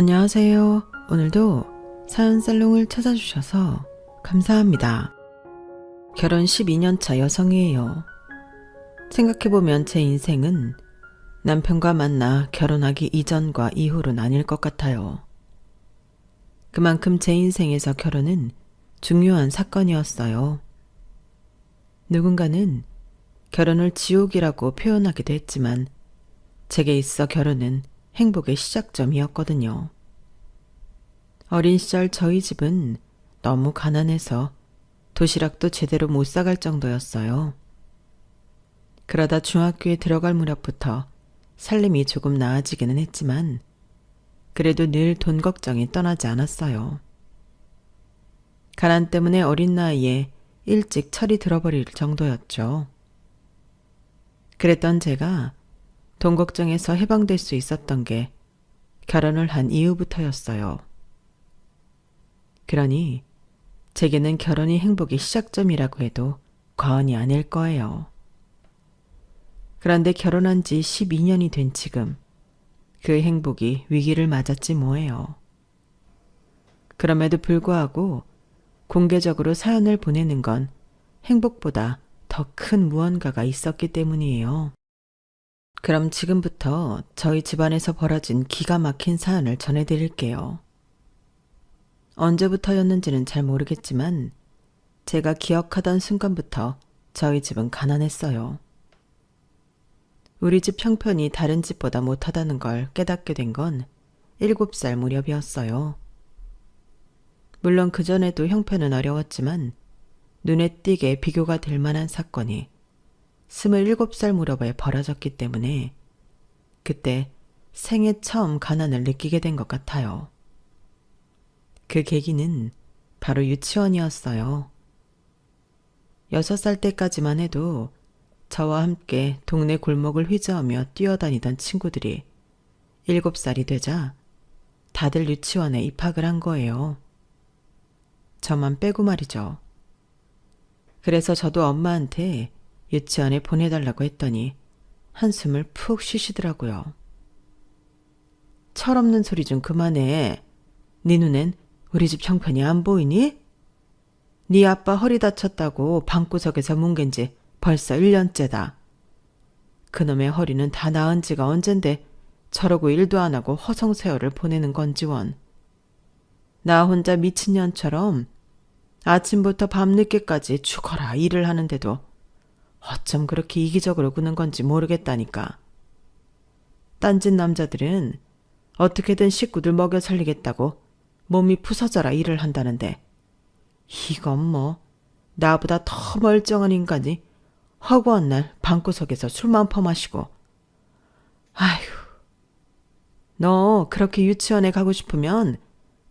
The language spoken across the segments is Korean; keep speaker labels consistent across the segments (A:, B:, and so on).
A: 안녕하세요. 오늘도 사연 살롱을 찾아주셔서 감사합니다. 결혼 12년차 여성이에요. 생각해보면 제 인생은 남편과 만나 결혼하기 이전과 이후로 나뉠 것 같아요. 그만큼 제 인생에서 결혼은 중요한 사건이었어요. 누군가는 결혼을 지옥이라고 표현하기도 했지만 제게 있어 결혼은 행복의 시작점이었거든요. 어린 시절 저희 집은 너무 가난해서 도시락도 제대로 못 싸갈 정도였어요. 그러다 중학교에 들어갈 무렵부터 살림이 조금 나아지기는 했지만 그래도 늘 돈 걱정이 떠나지 않았어요. 가난 때문에 어린 나이에 일찍 철이 들어버릴 정도였죠. 그랬던 제가 돈 걱정에서 해방될 수 있었던 게 결혼을 한 이후부터였어요. 그러니 제게는 결혼이 행복의 시작점이라고 해도 과언이 아닐 거예요. 그런데 결혼한 지 12년이 된 지금 그 행복이 위기를 맞았지 뭐예요. 그럼에도 불구하고 공개적으로 사연을 보내는 건 행복보다 더 큰 무언가가 있었기 때문이에요. 그럼 지금부터 저희 집안에서 벌어진 기가 막힌 사연을 전해드릴게요. 언제부터였는지는 잘 모르겠지만 제가 기억하던 순간부터 저희 집은 가난했어요. 우리 집 형편이 다른 집보다 못하다는 걸 깨닫게 된 건 7살 무렵이었어요. 물론 그전에도 형편은 어려웠지만 눈에 띄게 비교가 될 만한 사건이 27살 무렵에 벌어졌기 때문에 그때 생애 처음 가난을 느끼게 된 것 같아요. 그 계기는 바로 유치원이었어요. 6살 때까지만 해도 저와 함께 동네 골목을 휘저으며 뛰어다니던 친구들이 7살이 되자 다들 유치원에 입학을 한 거예요. 저만 빼고 말이죠. 그래서 저도 엄마한테 유치원에 보내달라고 했더니 한숨을 푹 쉬시더라고요. 철없는 소리 좀 그만해. 네 눈엔 우리 집 형편이 안 보이니? 네 아빠 허리 다쳤다고 방구석에서 뭉갠 지 벌써 1년째다. 그놈의 허리는 다 나은 지가 언젠데 저러고 일도 안 하고 허송세월을 보내는 건지 원. 나 혼자 미친년처럼 아침부터 밤늦게까지 죽어라 일을 하는데도 어쩜 그렇게 이기적으로 구는 건지 모르겠다니까. 딴짓 남자들은 어떻게든 식구들 먹여 살리겠다고 몸이 부서져라 일을 한다는데 이건 뭐 나보다 더 멀쩡한 인간이 허구한 날 방구석에서 술만 퍼마시고. 아휴, 너 그렇게 유치원에 가고 싶으면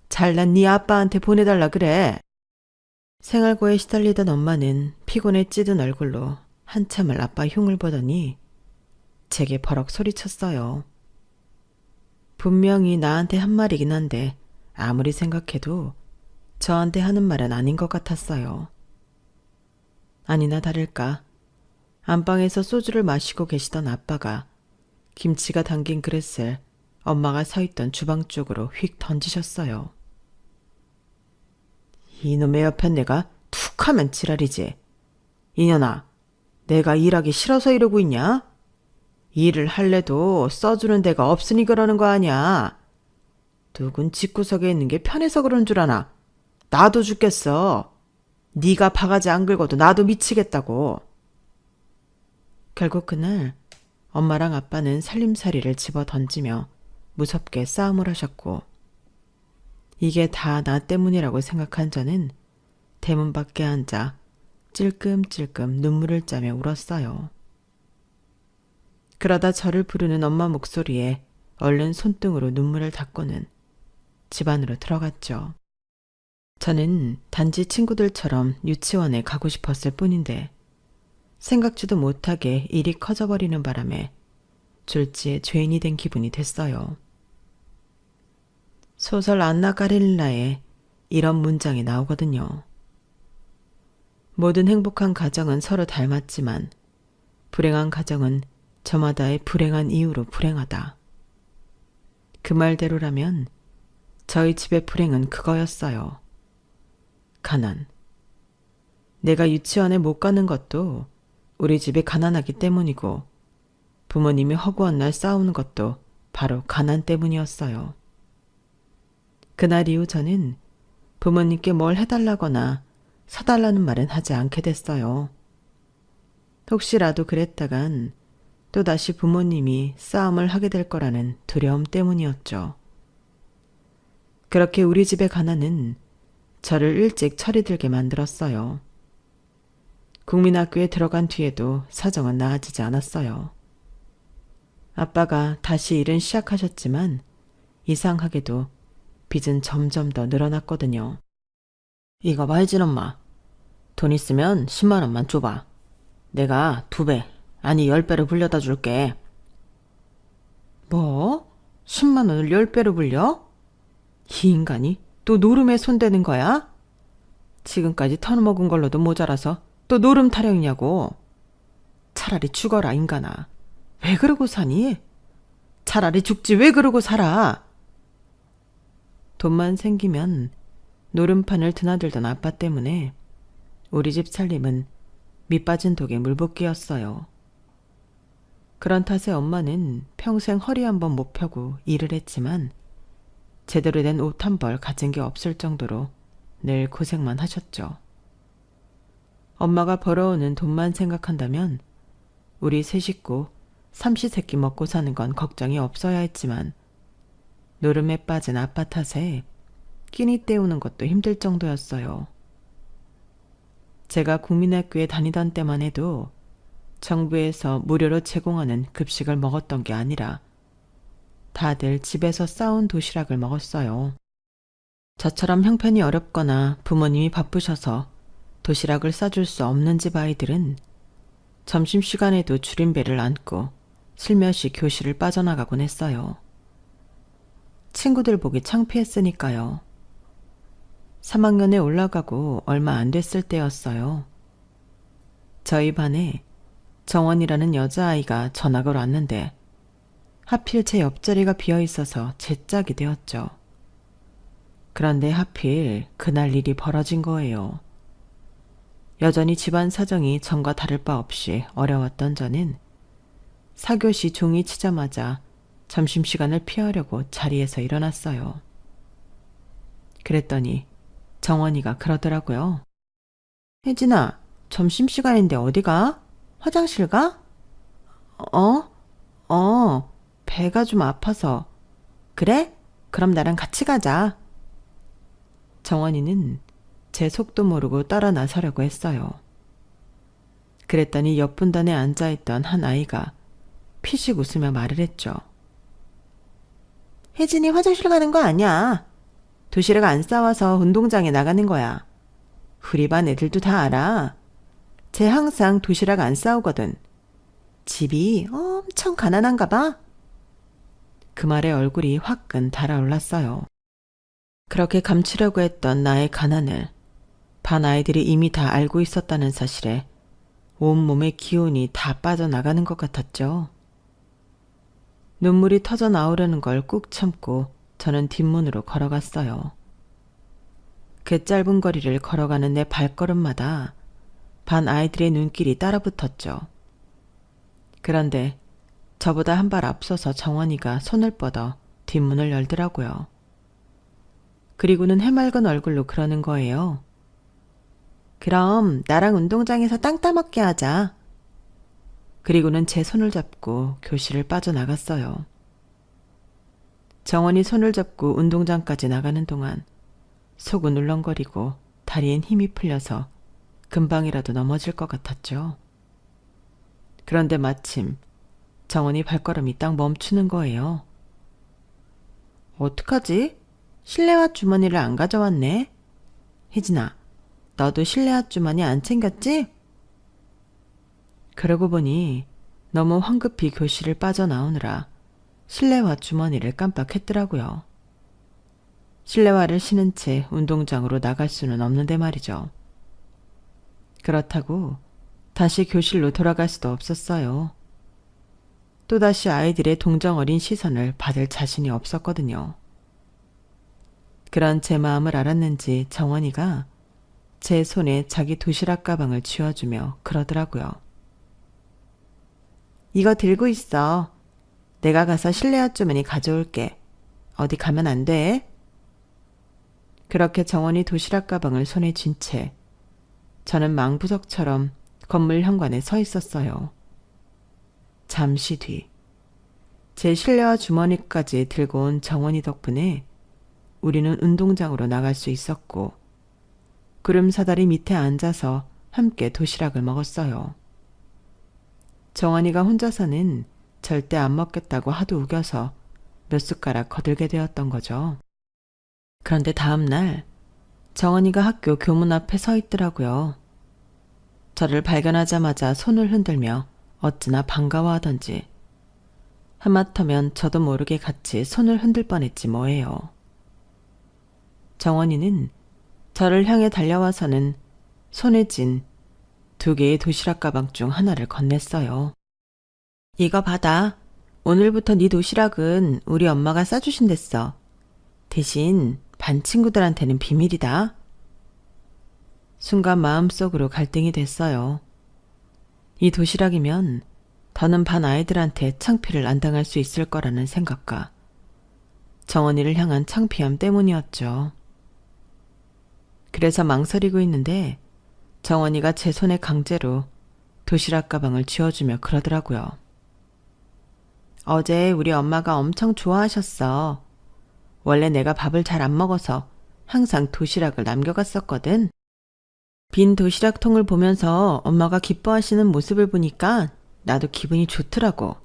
A: 잘난 네 아빠한테 보내달라 그래. 생활고에 시달리던 엄마는 피곤에 찌든 얼굴로 한참을 아빠 흉을 보더니 제게 버럭 소리쳤어요. 분명히 나한테 한 말이긴 한데 아무리 생각해도 저한테 하는 말은 아닌 것 같았어요. 아니나 다를까 안방에서 소주를 마시고 계시던 아빠가 김치가 담긴 그릇을 엄마가 서 있던 주방 쪽으로 휙 던지셨어요. 이놈의 옆에 내가 툭 하면 지랄이지. 이년아, 내가 일하기 싫어서 이러고 있냐? 일을 할래도 써주는 데가 없으니 그러는 거 아니야. 누군 집구석에 있는 게 편해서 그런 줄 아나. 나도 죽겠어. 네가 바가지 안 긁어도 나도 미치겠다고. 결국 그날 엄마랑 아빠는 살림살이를 집어 던지며 무섭게 싸움을 하셨고 이게 다 나 때문이라고 생각한 저는 대문 밖에 앉아 찔끔찔끔 눈물을 짜며 울었어요. 그러다 저를 부르는 엄마 목소리에 얼른 손등으로 눈물을 닦고는 집 안으로 들어갔죠. 저는 단지 친구들처럼 유치원에 가고 싶었을 뿐인데 생각지도 못하게 일이 커져버리는 바람에 졸지에 죄인이 된 기분이 됐어요. 소설 안나 까레릴라에 이런 문장이 나오거든요. 모든 행복한 가정은 서로 닮았지만 불행한 가정은 저마다의 불행한 이유로 불행하다. 그 말대로라면 저희 집의 불행은 그거였어요. 가난. 내가 유치원에 못 가는 것도 우리 집이 가난하기 때문이고 부모님이 허구한 날 싸우는 것도 바로 가난 때문이었어요. 그날 이후 저는 부모님께 뭘 해달라거나 사달라는 말은 하지 않게 됐어요. 혹시라도 그랬다간 또다시 부모님이 싸움을 하게 될 거라는 두려움 때문이었죠. 그렇게 우리 집의 가난은 저를 일찍 철이 들게 만들었어요. 국민학교에 들어간 뒤에도 사정은 나아지지 않았어요. 아빠가 다시 일은 시작하셨지만 이상하게도 빚은 점점 더 늘어났거든요. 이거 봐, 혜진 엄마. 돈 있으면 10만 원만 줘봐. 내가 2배, 아니 10배로 불려다 줄게. 뭐? 10만 원을 10배로 불려? 이 인간이 또 노름에 손대는 거야? 지금까지 털어먹은 걸로도 모자라서 또 노름 타령이냐고. 차라리 죽어라, 인간아. 왜 그러고 사니? 차라리 죽지 왜 그러고 살아? 돈만 생기면 노름판을 드나들던 아빠 때문에 우리 집 살림은 밑빠진 독에 물붓기였어요. 그런 탓에 엄마는 평생 허리 한번 못 펴고 일을 했지만 제대로 된 옷 한 벌 가진 게 없을 정도로 늘 고생만 하셨죠. 엄마가 벌어오는 돈만 생각한다면 우리 세 식구 삼시세끼 먹고 사는 건 걱정이 없어야 했지만 노름에 빠진 아빠 탓에 끼니 때우는 것도 힘들 정도였어요. 제가 국민학교에 다니던 때만 해도 정부에서 무료로 제공하는 급식을 먹었던 게 아니라 다들 집에서 싸온 도시락을 먹었어요. 저처럼 형편이 어렵거나 부모님이 바쁘셔서 도시락을 싸줄 수 없는 집 아이들은 점심시간에도 줄임배를 안고 슬며시 교실을 빠져나가곤 했어요. 친구들 보기 창피했으니까요. 3학년에 올라가고 얼마 안 됐을 때였어요. 저희 반에 정원이라는 여자아이가 전학을 왔는데 하필 제 옆자리가 비어있어서 제 짝이 되었죠. 그런데 하필 그날 일이 벌어진 거예요. 여전히 집안 사정이 전과 다를 바 없이 어려웠던 저는 사교시 종이 치자마자 점심시간을 피하려고 자리에서 일어났어요. 그랬더니 정원이가 그러더라고요. 혜진아, 점심시간인데 어디 가? 화장실 가? 배가 좀 아파서. 그래? 그럼 나랑 같이 가자. 정원이는 제 속도 모르고 따라 나서려고 했어요. 그랬더니 옆 분단에 앉아있던 한 아이가 피식 웃으며 말을 했죠. 혜진이 화장실 가는 거 아니야. 도시락 안 싸와서 운동장에 나가는 거야. 우리 반 애들도 다 알아. 쟤 항상 도시락 안 싸오거든. 집이 엄청 가난한가 봐. 그 말에 얼굴이 화끈 달아올랐어요. 그렇게 감추려고 했던 나의 가난을 반 아이들이 이미 다 알고 있었다는 사실에 온몸의 기운이 다 빠져나가는 것 같았죠. 눈물이 터져 나오려는 걸 꾹 참고 저는 뒷문으로 걸어갔어요. 그 짧은 거리를 걸어가는 내 발걸음마다 반 아이들의 눈길이 따라붙었죠. 그런데 저보다 한 발 앞서서 정원이가 손을 뻗어 뒷문을 열더라고요. 그리고는 해맑은 얼굴로 그러는 거예요. 그럼 나랑 운동장에서 땅 따먹게 하자. 그리고는 제 손을 잡고 교실을 빠져나갔어요. 정원이 손을 잡고 운동장까지 나가는 동안 속은 울렁거리고 다리엔 힘이 풀려서 금방이라도 넘어질 것 같았죠. 그런데 마침 정원이 발걸음이 딱 멈추는 거예요. 어떡하지? 실내화 주머니를 안 가져왔네. 혜진아, 너도 실내화 주머니 안 챙겼지? 그러고 보니 너무 황급히 교실을 빠져나오느라 실내화 주머니를 깜빡했더라고요. 실내화를 신은 채 운동장으로 나갈 수는 없는데 말이죠. 그렇다고 다시 교실로 돌아갈 수도 없었어요. 또다시 아이들의 동정 어린 시선을 받을 자신이 없었거든요. 그런 제 마음을 알았는지 정원이가 제 손에 자기 도시락 가방을 쥐어주며 그러더라고요. 이거 들고 있어. 내가 가서 실내 아주머니 가져올게. 어디 가면 안 돼? 그렇게 정원이 도시락 가방을 손에 쥔 채 저는 망부석처럼 건물 현관에 서 있었어요. 잠시 뒤, 제 실내화 주머니까지 들고 온 정원이 덕분에 우리는 운동장으로 나갈 수 있었고 구름 사다리 밑에 앉아서 함께 도시락을 먹었어요. 정원이가 혼자서는 절대 안 먹겠다고 하도 우겨서 몇 숟가락 거들게 되었던 거죠. 그런데 다음 날 정원이가 학교 교문 앞에 서 있더라고요. 저를 발견하자마자 손을 흔들며 어찌나 반가워하던지 하마터면 저도 모르게 같이 손을 흔들 뻔했지 뭐예요. 정원이는 저를 향해 달려와서는 손에 쥔 2개의 도시락 가방 중 하나를 건넸어요. 이거 받아. 오늘부터 네 도시락은 우리 엄마가 싸주신댔어. 대신 반 친구들한테는 비밀이다. 순간 마음속으로 갈등이 됐어요. 이 도시락이면 더는 반 아이들한테 창피를 안 당할 수 있을 거라는 생각과 정원이를 향한 창피함 때문이었죠. 그래서 망설이고 있는데 정원이가 제 손에 강제로 도시락 가방을 쥐어주며 그러더라고요. 어제 우리 엄마가 엄청 좋아하셨어. 원래 내가 밥을 잘 안 먹어서 항상 도시락을 남겨갔었거든. 빈 도시락통을 보면서 엄마가 기뻐하시는 모습을 보니까 나도 기분이 좋더라고.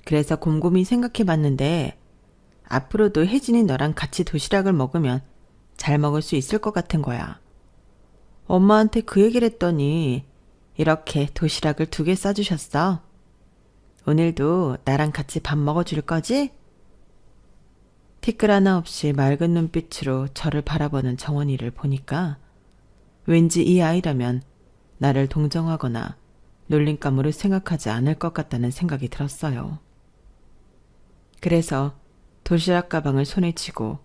A: 그래서 곰곰이 생각해봤는데 앞으로도 혜진이 너랑 같이 도시락을 먹으면 잘 먹을 수 있을 것 같은 거야. 엄마한테 그 얘기를 했더니 이렇게 도시락을 2개 싸주셨어. 오늘도 나랑 같이 밥 먹어줄 거지? 티끌 하나 없이 맑은 눈빛으로 저를 바라보는 정원이를 보니까 왠지 이 아이라면 나를 동정하거나 놀림감으로 생각하지 않을 것 같다는 생각이 들었어요. 그래서 도시락 가방을 손에 쥐고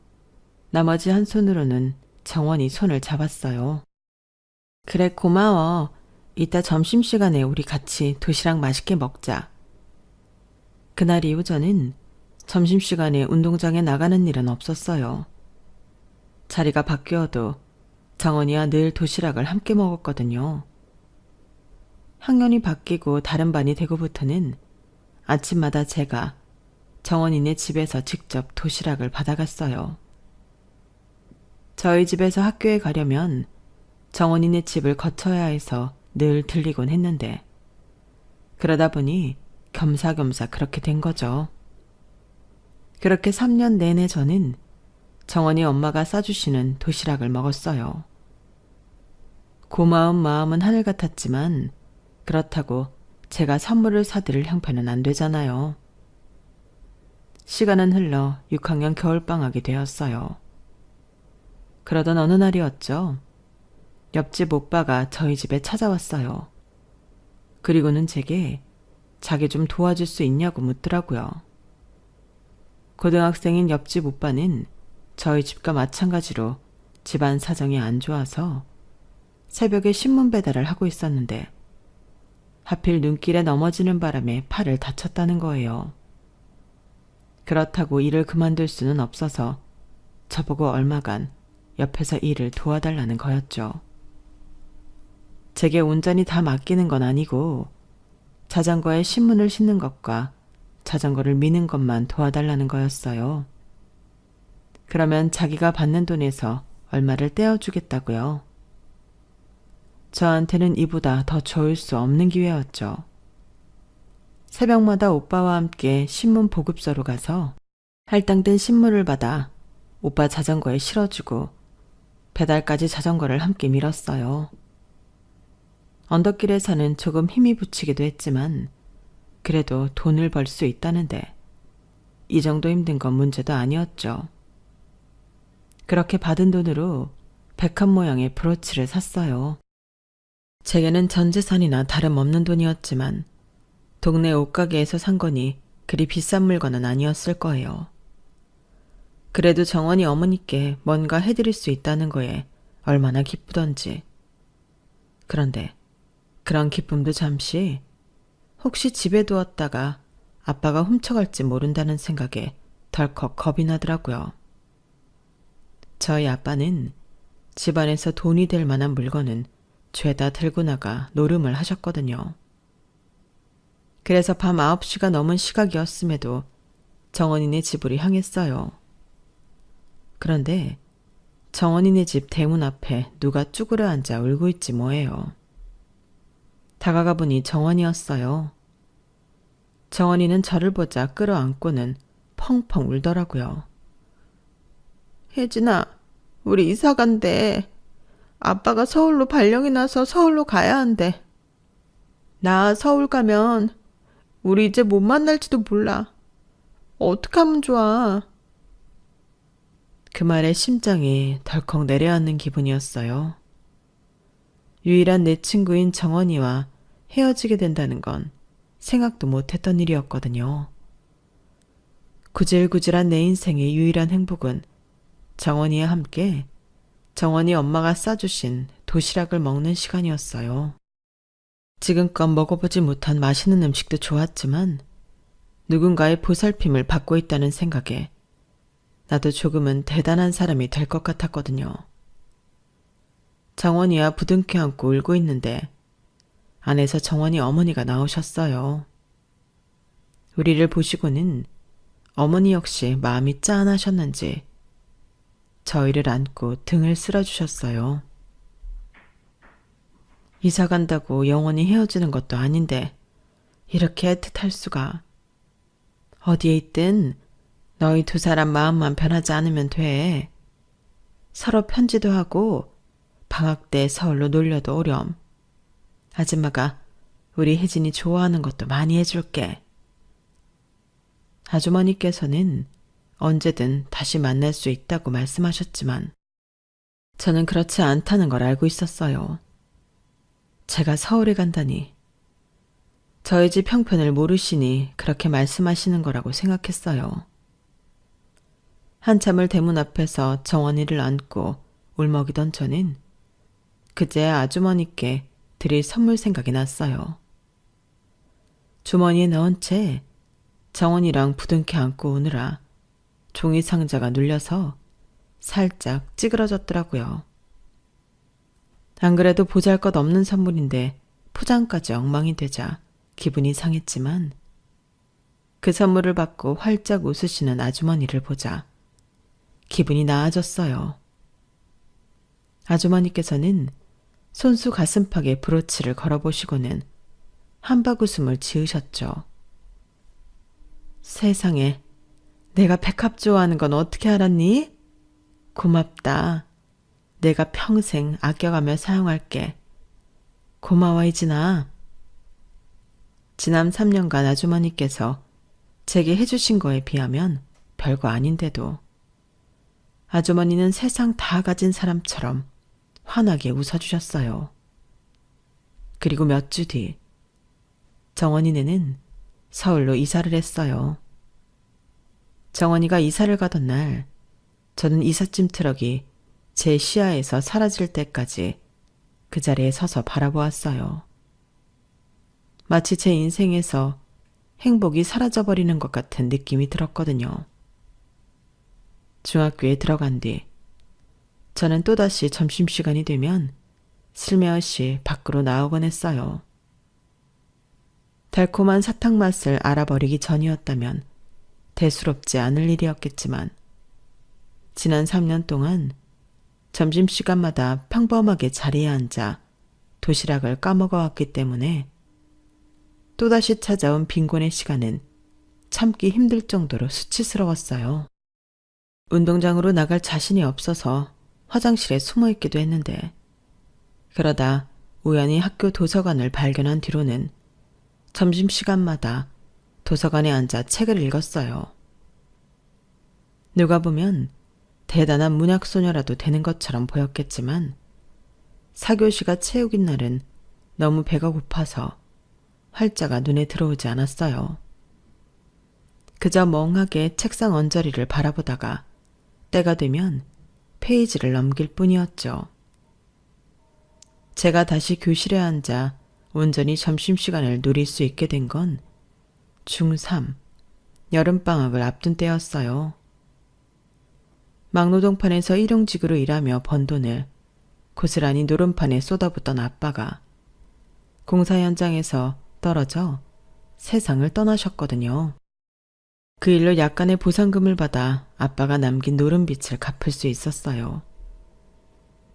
A: 나머지 한 손으로는 정원이 손을 잡았어요. 그래, 고마워. 이따 점심시간에 우리 같이 도시락 맛있게 먹자. 그날 이후 저는 점심시간에 운동장에 나가는 일은 없었어요. 자리가 바뀌어도 정원이와 늘 도시락을 함께 먹었거든요. 학년이 바뀌고 다른 반이 되고부터는 아침마다 제가 정원이네 집에서 직접 도시락을 받아갔어요. 저희 집에서 학교에 가려면 정원이네 집을 거쳐야 해서 늘 들리곤 했는데 그러다 보니 겸사겸사 그렇게 된 거죠. 그렇게 3년 내내 저는 정원이 엄마가 싸주시는 도시락을 먹었어요. 고마운 마음은 하늘 같았지만 그렇다고 제가 선물을 사드릴 형편은 안 되잖아요. 시간은 흘러 6학년 겨울방학이 되었어요. 그러던 어느 날이었죠. 옆집 오빠가 저희 집에 찾아왔어요. 그리고는 제게 자기 좀 도와줄 수 있냐고 묻더라고요. 고등학생인 옆집 오빠는 저희 집과 마찬가지로 집안 사정이 안 좋아서 새벽에 신문 배달을 하고 있었는데 하필 눈길에 넘어지는 바람에 팔을 다쳤다는 거예요. 그렇다고 일을 그만둘 수는 없어서 저보고 얼마간 옆에서 일을 도와달라는 거였죠. 제게 온전히 다 맡기는 건 아니고 자전거에 신문을 싣는 것과 자전거를 미는 것만 도와달라는 거였어요. 그러면 자기가 받는 돈에서 얼마를 떼어주겠다고요. 저한테는 이보다 더 좋을 수 없는 기회였죠. 새벽마다 오빠와 함께 신문 보급소로 가서 할당된 신문을 받아 오빠 자전거에 실어주고 배달까지 자전거를 함께 밀었어요. 언덕길에서는 조금 힘이 붙이기도 했지만 그래도 돈을 벌 수 있다는데 이 정도 힘든 건 문제도 아니었죠. 그렇게 받은 돈으로 백합 모양의 브로치를 샀어요. 제게는 전 재산이나 다름없는 돈이었지만 동네 옷가게에서 산 거니 그리 비싼 물건은 아니었을 거예요. 그래도 정원이 어머니께 뭔가 해드릴 수 있다는 거에 얼마나 기쁘던지. 그런데 그런 기쁨도 잠시 혹시 집에 두었다가 아빠가 훔쳐갈지 모른다는 생각에 덜컥 겁이 나더라고요. 저희 아빠는 집안에서 돈이 될 만한 물건은 죄다 들고 나가 노름을 하셨거든요. 그래서 밤 9시가 넘은 시각이었음에도 정원이네 집으로 향했어요. 그런데 정원이네 집 대문 앞에 누가 쭈그려 앉아 울고 있지 뭐예요. 다가가 보니 정원이었어요. 정원이는 저를 보자 끌어안고는 펑펑 울더라고요. 혜진아, 우리 이사 간대. 아빠가 서울로 발령이 나서 서울로 가야 한대. 나 서울 가면 우리 이제 못 만날지도 몰라. 어떡하면 좋아. 그 말에 심장이 덜컥 내려앉는 기분이었어요. 유일한 내 친구인 정원이와 헤어지게 된다는 건 생각도 못했던 일이었거든요. 구질구질한 내 인생의 유일한 행복은 정원이와 함께 정원이 엄마가 싸주신 도시락을 먹는 시간이었어요. 지금껏 먹어보지 못한 맛있는 음식도 좋았지만 누군가의 보살핌을 받고 있다는 생각에 나도 조금은 대단한 사람이 될 것 같았거든요. 정원이와 부둥켜 안고 울고 있는데 안에서 정원이 어머니가 나오셨어요. 우리를 보시고는 어머니 역시 마음이 짠하셨는지 저희를 안고 등을 쓸어주셨어요. 이사 간다고 영원히 헤어지는 것도 아닌데 이렇게 애틋할 수가. 어디에 있든 너희 두 사람 마음만 변하지 않으면 돼. 서로 편지도 하고 방학 때 서울로 놀려도 오렴. 아줌마가 우리 혜진이 좋아하는 것도 많이 해줄게. 아주머니께서는 언제든 다시 만날 수 있다고 말씀하셨지만 저는 그렇지 않다는 걸 알고 있었어요. 제가 서울에 간다니. 저희 집 형편을 모르시니 그렇게 말씀하시는 거라고 생각했어요. 한참을 대문 앞에서 정원이를 안고 울먹이던 저는 그제 아주머니께 드릴 선물 생각이 났어요. 주머니에 넣은 채 정원이랑 부둥켜 안고 오느라 종이 상자가 눌려서 살짝 찌그러졌더라고요. 안 그래도 보잘것없는 선물인데 포장까지 엉망이 되자 기분이 상했지만 그 선물을 받고 활짝 웃으시는 아주머니를 보자 기분이 나아졌어요. 아주머니께서는 손수 가슴팍에 브로치를 걸어보시고는 한바구음을 지으셨죠. 세상에, 내가 백합 좋아하는 건 어떻게 알았니? 고맙다. 내가 평생 아껴가며 사용할게. 고마워 혜진아. 지난 3년간 아주머니께서 제게 해주신 거에 비하면 별거 아닌데도 아주머니는 세상 다 가진 사람처럼 환하게 웃어주셨어요. 그리고 몇 주 뒤 정원이네는 서울로 이사를 했어요. 정원이가 이사를 가던 날 저는 이삿짐 트럭이 제 시야에서 사라질 때까지 그 자리에 서서 바라보았어요. 마치 제 인생에서 행복이 사라져버리는 것 같은 느낌이 들었거든요. 중학교에 들어간 뒤 저는 또다시 점심시간이 되면 슬며시 밖으로 나오곤 했어요. 달콤한 사탕 맛을 알아버리기 전이었다면 대수롭지 않을 일이었겠지만 지난 3년 동안 점심시간마다 평범하게 자리에 앉아 도시락을 까먹어왔기 때문에 또다시 찾아온 빈곤의 시간은 참기 힘들 정도로 수치스러웠어요. 운동장으로 나갈 자신이 없어서 화장실에 숨어있기도 했는데 그러다 우연히 학교 도서관을 발견한 뒤로는 점심시간마다 도서관에 앉아 책을 읽었어요. 누가 보면 대단한 문학소녀라도 되는 것처럼 보였겠지만 사교시가 체육인 날은 너무 배가 고파서 활자가 눈에 들어오지 않았어요. 그저 멍하게 책상 언저리를 바라보다가 때가 되면 페이지를 넘길 뿐이었죠. 제가 다시 교실에 앉아 온전히 점심시간을 누릴 수 있게 된 건 중3, 여름방학을 앞둔 때였어요. 막노동판에서 일용직으로 일하며 번 돈을 고스란히 노름판에 쏟아붓던 아빠가 공사 현장에서 떨어져 세상을 떠나셨거든요. 그 일로 약간의 보상금을 받아 아빠가 남긴 노름빚을 갚을 수 있었어요.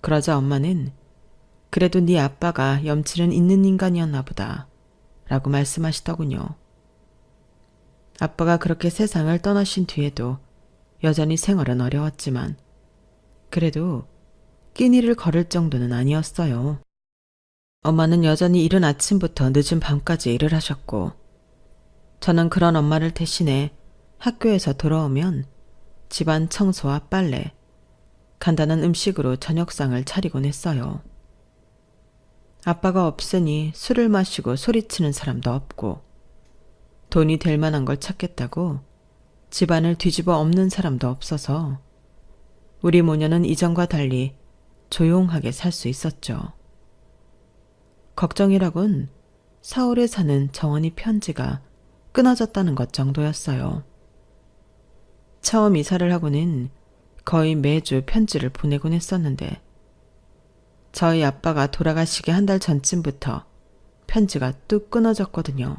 A: 그러자 엄마는 그래도 네 아빠가 염치는 있는 인간이었나 보다 라고 말씀하시더군요. 아빠가 그렇게 세상을 떠나신 뒤에도 여전히 생활은 어려웠지만 그래도 끼니를 거를 정도는 아니었어요. 엄마는 여전히 이른 아침부터 늦은 밤까지 일을 하셨고 저는 그런 엄마를 대신해 학교에서 돌아오면 집안 청소와 빨래, 간단한 음식으로 저녁상을 차리곤 했어요. 아빠가 없으니 술을 마시고 소리치는 사람도 없고 돈이 될 만한 걸 찾겠다고 집안을 뒤집어 엎는 사람도 없어서 우리 모녀는 이전과 달리 조용하게 살 수 있었죠. 걱정이라곤 서울에 사는 정원이 편지가 끊어졌다는 것 정도였어요. 처음 이사를 하고는 거의 매주 편지를 보내곤 했었는데 저희 아빠가 돌아가시기 한 달 전쯤부터 편지가 뚝 끊어졌거든요.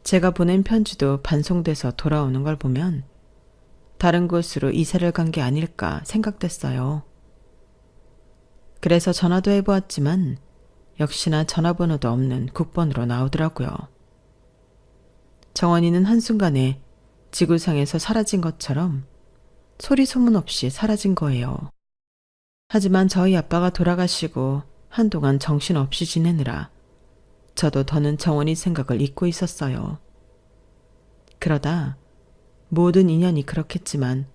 A: 제가 보낸 편지도 반송돼서 돌아오는 걸 보면 다른 곳으로 이사를 간 게 아닐까 생각됐어요. 그래서 전화도 해보았지만 역시나 전화번호도 없는 국번으로 나오더라고요. 정원이는 한순간에 지구상에서 사라진 것처럼 소리 소문 없이 사라진 거예요. 하지만 저희 아빠가 돌아가시고 한동안 정신없이 지내느라 저도 더는 정원이 생각을 잊고 있었어요. 그러다 모든 인연이 그렇겠지만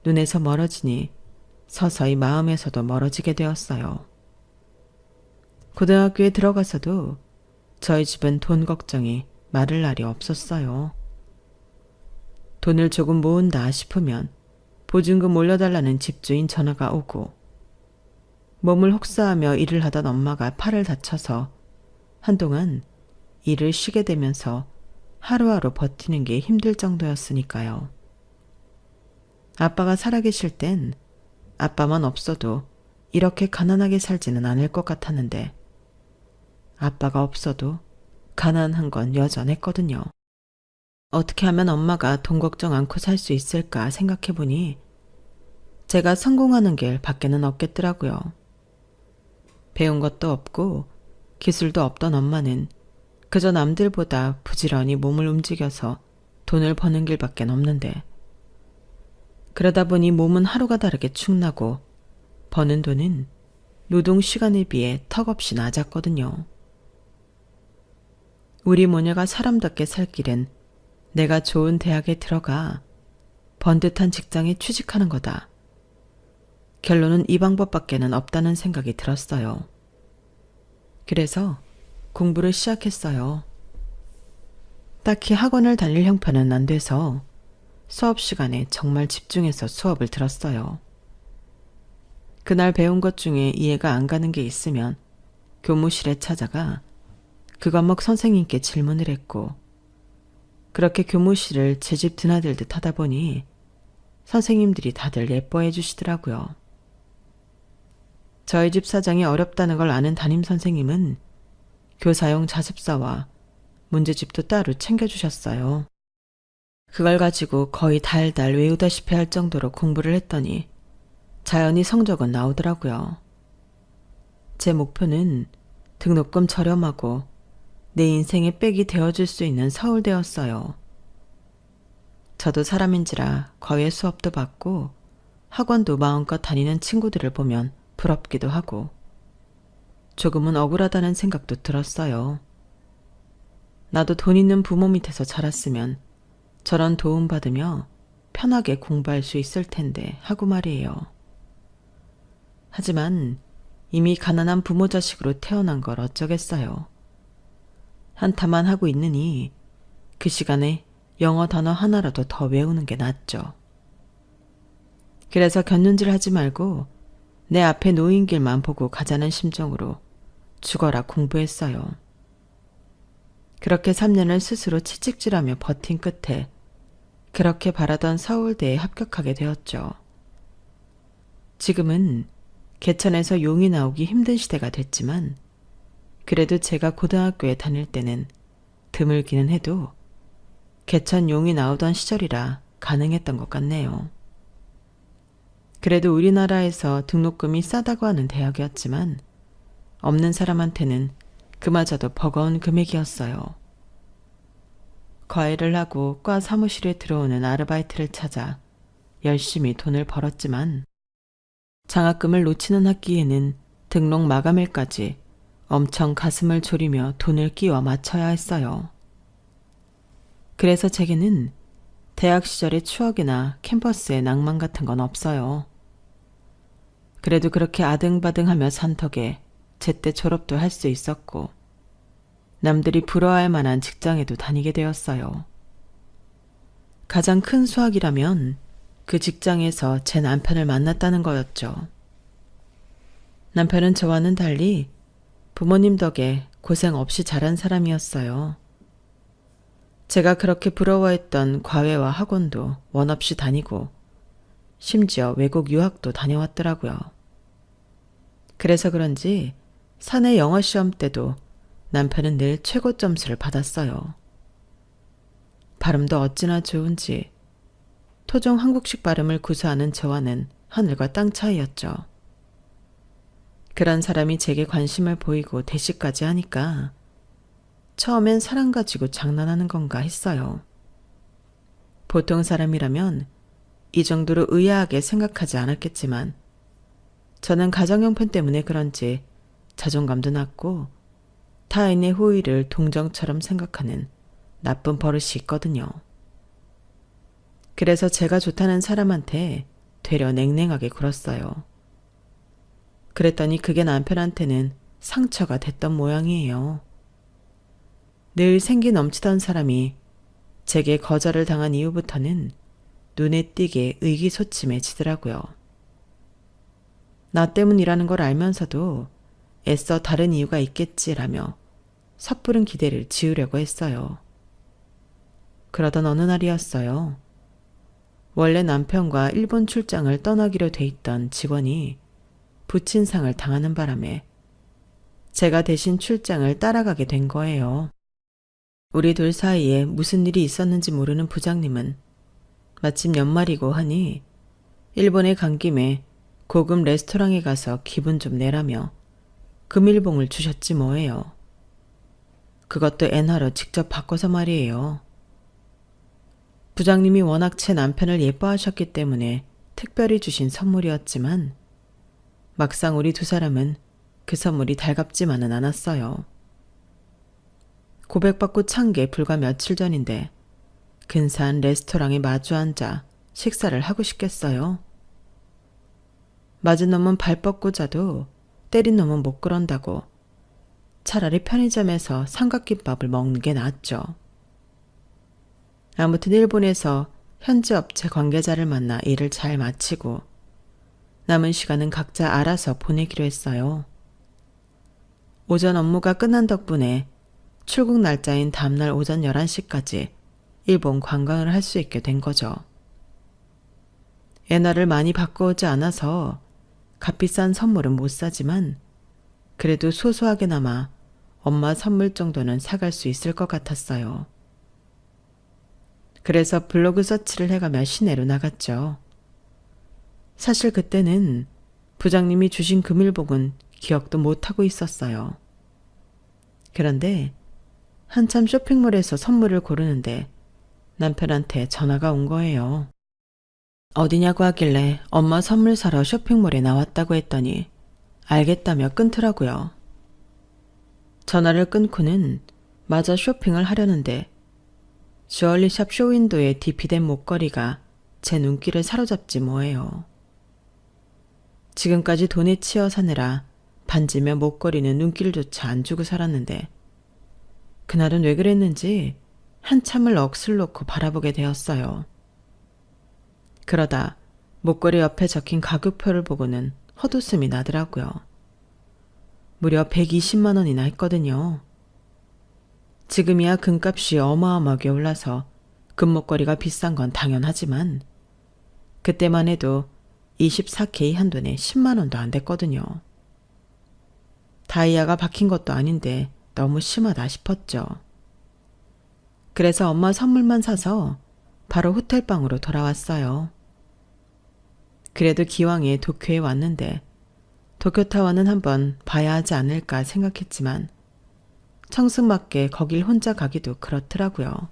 A: 눈에서 멀어지니 서서히 마음에서도 멀어지게 되었어요. 고등학교에 들어가서도 저희 집은 돈 걱정이 마를 날이 없었어요. 돈을 조금 모은다 싶으면 보증금 올려달라는 집주인 전화가 오고 몸을 혹사하며 일을 하던 엄마가 팔을 다쳐서 한동안 일을 쉬게 되면서 하루하루 버티는 게 힘들 정도였으니까요. 아빠가 살아계실 땐 아빠만 없어도 이렇게 가난하게 살지는 않을 것 같았는데 아빠가 없어도 가난한 건 여전했거든요. 어떻게 하면 엄마가 돈 걱정 않고 살 수 있을까 생각해보니 제가 성공하는 길 밖에는 없겠더라고요. 배운 것도 없고 기술도 없던 엄마는 그저 남들보다 부지런히 몸을 움직여서 돈을 버는 길밖엔 없는데 그러다 보니 몸은 하루가 다르게 축나고 버는 돈은 노동 시간에 비해 턱없이 낮았거든요. 우리 모녀가 사람답게 살 길은 내가 좋은 대학에 들어가 번듯한 직장에 취직하는 거다. 결론은 이 방법밖에는 없다는 생각이 들었어요. 그래서 공부를 시작했어요. 딱히 학원을 다닐 형편은 안 돼서 수업 시간에 정말 집중해서 수업을 들었어요. 그날 배운 것 중에 이해가 안 가는 게 있으면 교무실에 찾아가 그 과목 선생님께 질문을 했고 그렇게 교무실을 제 집 드나들듯 하다 보니 선생님들이 다들 예뻐해 주시더라고요. 저희 집 사정이 어렵다는 걸 아는 담임선생님은 교사용 자습서와 문제집도 따로 챙겨주셨어요. 그걸 가지고 거의 달달 외우다시피 할 정도로 공부를 했더니 자연히 성적은 나오더라고요. 제 목표는 등록금 저렴하고 내 인생의 백이 되어줄 수 있는 서울대였어요. 저도 사람인지라 과외 수업도 받고 학원도 마음껏 다니는 친구들을 보면 부럽기도 하고 조금은 억울하다는 생각도 들었어요. 나도 돈 있는 부모 밑에서 자랐으면 저런 도움받으며 편하게 공부할 수 있을 텐데 하고 말이에요. 하지만 이미 가난한 부모 자식으로 태어난 걸 어쩌겠어요. 한타만 하고 있느니 그 시간에 영어 단어 하나라도 더 외우는 게 낫죠. 그래서 곁눈질 하지 말고 내 앞에 놓인 길만 보고 가자는 심정으로 죽어라 공부했어요. 그렇게 3년을 스스로 채찍질하며 버틴 끝에 그렇게 바라던 서울대에 합격하게 되었죠. 지금은 개천에서 용이 나오기 힘든 시대가 됐지만 그래도 제가 고등학교에 다닐 때는 드물기는 해도 개천 용이 나오던 시절이라 가능했던 것 같네요. 그래도 우리나라에서 등록금이 싸다고 하는 대학이었지만 없는 사람한테는 그마저도 버거운 금액이었어요. 과외를 하고 과 사무실에 들어오는 아르바이트를 찾아 열심히 돈을 벌었지만 장학금을 놓치는 학기에는 등록 마감일까지 엄청 가슴을 졸이며 돈을 끼워 맞춰야 했어요. 그래서 제게는 대학 시절의 추억이나 캠퍼스의 낭만 같은 건 없어요. 그래도 그렇게 아등바등하며 산 덕에 제때 졸업도 할 수 있었고 남들이 부러워할 만한 직장에도 다니게 되었어요. 가장 큰 수확이라면 그 직장에서 제 남편을 만났다는 거였죠. 남편은 저와는 달리 부모님 덕에 고생 없이 자란 사람이었어요. 제가 그렇게 부러워했던 과외와 학원도 원 없이 다니고 심지어 외국 유학도 다녀왔더라고요. 그래서 그런지 사내 영어 시험 때도 남편은 늘 최고 점수를 받았어요. 발음도 어찌나 좋은지 토종 한국식 발음을 구사하는 저와는 하늘과 땅 차이였죠. 그런 사람이 제게 관심을 보이고 대시까지 하니까 처음엔 사람 가지고 장난하는 건가 했어요. 보통 사람이라면 이 정도로 의아하게 생각하지 않았겠지만 저는 가정형편 때문에 그런지 자존감도 낮고 타인의 호의를 동정처럼 생각하는 나쁜 버릇이 있거든요. 그래서 제가 좋다는 사람한테 되려 냉랭하게 굴었어요. 그랬더니 그게 남편한테는 상처가 됐던 모양이에요. 늘 생기 넘치던 사람이 제게 거절을 당한 이후부터는 눈에 띄게 의기소침해지더라고요. 나 때문이라는 걸 알면서도 애써 다른 이유가 있겠지라며 섣부른 기대를 지으려고 했어요. 그러던 어느 날이었어요. 원래 남편과 일본 출장을 떠나기로 돼 있던 직원이 부친상을 당하는 바람에 제가 대신 출장을 따라가게 된 거예요. 우리 둘 사이에 무슨 일이 있었는지 모르는 부장님은 마침 연말이고 하니 일본에 간 김에 고급 레스토랑에 가서 기분 좀 내라며 금일봉을 주셨지 뭐예요. 그것도 엔화로 직접 바꿔서 말이에요. 부장님이 워낙 제 남편을 예뻐하셨기 때문에 특별히 주신 선물이었지만 막상 우리 두 사람은 그 선물이 달갑지만은 않았어요. 고백받고 찬 게 불과 며칠 전인데 근사한 레스토랑에 마주 앉아 식사를 하고 싶겠어요? 맞은 놈은 발 뻗고 자도 때린 놈은 못 그런다고 차라리 편의점에서 삼각김밥을 먹는 게 낫죠. 아무튼 일본에서 현지 업체 관계자를 만나 일을 잘 마치고 남은 시간은 각자 알아서 보내기로 했어요. 오전 업무가 끝난 덕분에 출국 날짜인 다음날 오전 11시까지 일본 관광을 할 수 있게 된 거죠. 엔화를 많이 바꿔오지 않아서 값비싼 선물은 못 사지만 그래도 소소하게나마 엄마 선물 정도는 사갈 수 있을 것 같았어요. 그래서 블로그 서치를 해가며 시내로 나갔죠. 사실 그때는 부장님이 주신 금일봉은 기억도 못하고 있었어요. 그런데 한참 쇼핑몰에서 선물을 고르는데 남편한테 전화가 온 거예요. 어디냐고 하길래 엄마 선물 사러 쇼핑몰에 나왔다고 했더니 알겠다며 끊더라고요. 전화를 끊고는 마저 쇼핑을 하려는데 주얼리샵 쇼윈도에 디피된 목걸이가 제 눈길을 사로잡지 뭐예요. 지금까지 돈에 치여 사느라 반지며 목걸이는 눈길조차 안 주고 살았는데 그날은 왜 그랬는지 한참을 억슬 놓고 바라보게 되었어요. 그러다 목걸이 옆에 적힌 가격표를 보고는 헛웃음이 나더라고요. 무려 120만 원이나 했거든요. 지금이야 금값이 어마어마하게 올라서 금목걸이가 비싼 건 당연하지만 그때만 해도 24K 한 돈에 10만 원도 안 됐거든요. 다이아가 박힌 것도 아닌데 너무 심하다 싶었죠. 그래서 엄마 선물만 사서 바로 호텔방으로 돌아왔어요. 그래도 기왕에 도쿄에 왔는데 도쿄타워는 한번 봐야 하지 않을까 생각했지만 청승맞게 거길 혼자 가기도 그렇더라고요.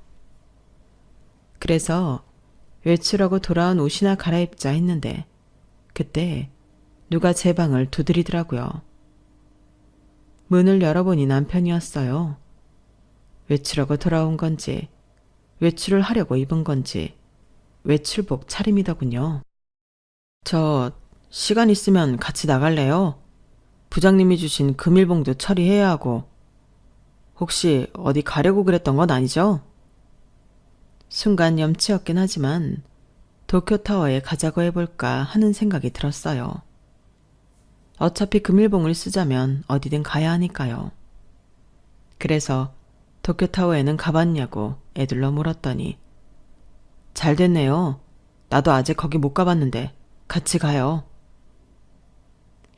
A: 그래서 외출하고 돌아온 옷이나 갈아입자 했는데 그때 누가 제 방을 두드리더라고요. 문을 열어보니 남편이었어요. 외출하고 돌아온 건지 외출을 하려고 입은 건지 외출복 차림이더군요. 저 시간 있으면 같이 나갈래요? 부장님이 주신 금일봉도 처리해야 하고 혹시 어디 가려고 그랬던 건 아니죠? 순간 염치였긴 하지만 도쿄타워에 가자고 해볼까 하는 생각이 들었어요. 어차피 금일봉을 쓰자면 어디든 가야 하니까요. 그래서 도쿄타워에는 가봤냐고 애들러 물었더니 잘 됐네요. 나도 아직 거기 못 가봤는데 같이 가요.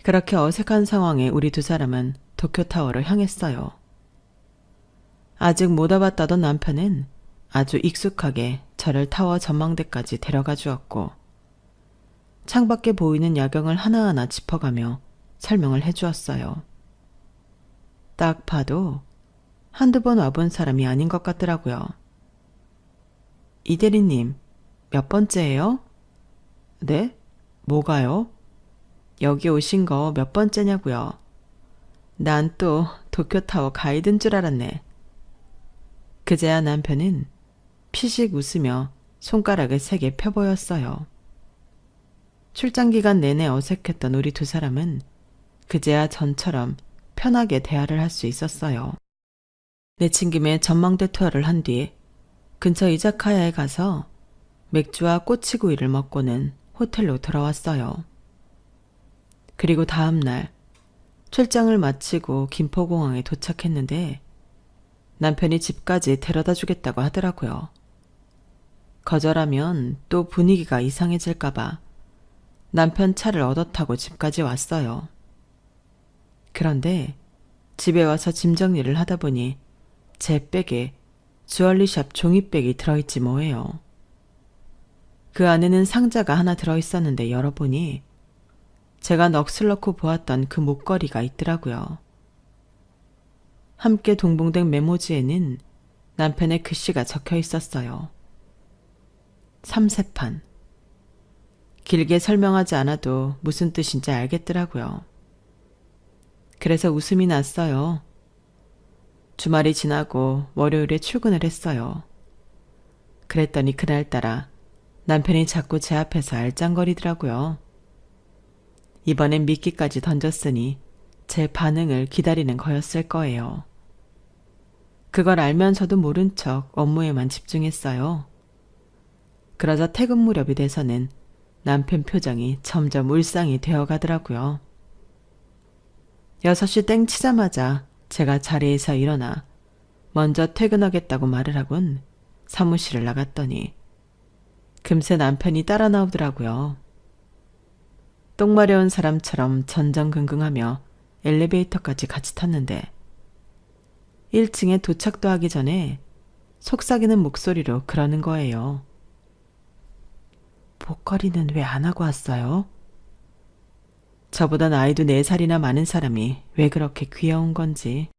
A: 그렇게 어색한 상황에 우리 두 사람은 도쿄타워를 향했어요. 아직 못 와봤다던 남편은 아주 익숙하게 저를 타워 전망대까지 데려가 주었고 창밖에 보이는 야경을 하나하나 짚어가며 설명을 해주었어요. 딱 봐도 한두 번 와본 사람이 아닌 것 같더라고요. 이 대리님, 몇 번째예요? 네? 뭐가요? 여기 오신 거 몇 번째냐고요? 난 또 도쿄타워 가이드인 줄 알았네. 그제야 남편은 피식 웃으며 손가락을 세게 펴보였어요. 출장 기간 내내 어색했던 우리 두 사람은 그제야 전처럼 편하게 대화를 할 수 있었어요. 내친 김에 전망대 투어를 한 뒤 근처 이자카야에 가서 맥주와 꼬치구이를 먹고는 호텔로 돌아왔어요. 그리고 다음 날 출장을 마치고 김포공항에 도착했는데 남편이 집까지 데려다 주겠다고 하더라고요. 거절하면 또 분위기가 이상해질까봐 남편 차를 얻어 타고 집까지 왔어요. 그런데 집에 와서 짐 정리를 하다 보니 제 백에 주얼리샵 종이백이 들어있지 뭐예요. 그 안에는 상자가 하나 들어있었는데 열어보니 제가 넋을 넣고 보았던 그 목걸이가 있더라고요. 함께 동봉된 메모지에는 남편의 글씨가 적혀 있었어요. 삼세판. 길게 설명하지 않아도 무슨 뜻인지 알겠더라고요. 그래서 웃음이 났어요. 주말이 지나고 월요일에 출근을 했어요. 그랬더니 그날따라 남편이 자꾸 제 앞에서 알짱거리더라고요. 이번엔 미끼까지 던졌으니 제 반응을 기다리는 거였을 거예요. 그걸 알면서도 모른 척 업무에만 집중했어요. 그러자 퇴근 무렵이 돼서는 남편 표정이 점점 울상이 되어가더라고요. 6시 땡 치자마자 제가 자리에서 일어나 먼저 퇴근하겠다고 말을 하곤 사무실을 나갔더니 금세 남편이 따라 나오더라고요. 똥 마려운 사람처럼 전전긍긍하며 엘리베이터까지 같이 탔는데 1층에 도착도 하기 전에 속삭이는 목소리로 그러는 거예요. 목걸이는 왜 안 하고 왔어요? 저보다 나이도 4살이나 많은 사람이 왜 그렇게 귀여운 건지.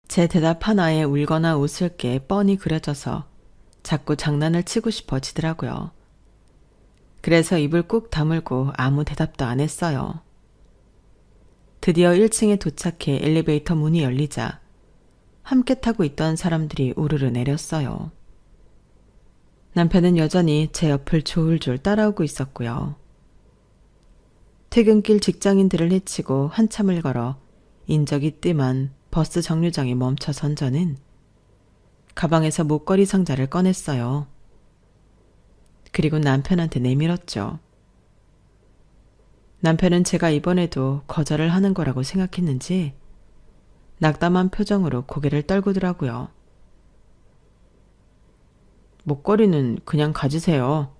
A: 제 대답 하나에 울거나 웃을 게 뻔히 그려져서 자꾸 장난을 치고 싶어지더라고요. 그래서 입을 꾹 다물고 아무 대답도 안 했어요. 드디어 1층에 도착해 엘리베이터 문이 열리자 함께 타고 있던 사람들이 우르르 내렸어요. 남편은 여전히 제 옆을 졸졸 따라오고 있었고요. 퇴근길 직장인들을 해치고 한참을 걸어 인적이 뜸한 버스 정류장에 멈춰선 저는 가방에서 목걸이 상자를 꺼냈어요. 그리고 남편한테 내밀었죠. 남편은 제가 이번에도 거절을 하는 거라고 생각했는지 낙담한 표정으로 고개를 떨구더라고요. 목걸이는 그냥 가지세요.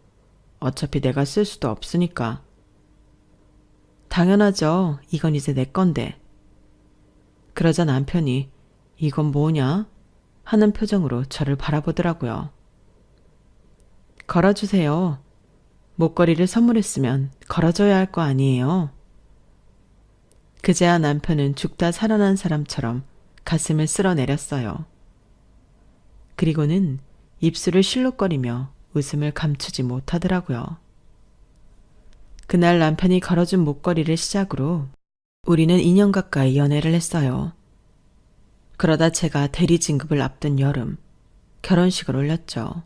A: 어차피 내가 쓸 수도 없으니까. 당연하죠. 이건 이제 내 건데. 그러자 남편이 이건 뭐냐? 하는 표정으로 저를 바라보더라고요. 걸어주세요. 목걸이를 선물했으면 걸어줘야 할 거 아니에요. 그제야 남편은 죽다 살아난 사람처럼 가슴을 쓸어내렸어요. 그리고는 입술을 실룩거리며 웃음을 감추지 못하더라고요. 그날 남편이 걸어준 목걸이를 시작으로 우리는 2년 가까이 연애를 했어요. 그러다 제가 대리 진급을 앞둔 여름, 결혼식을 올렸죠.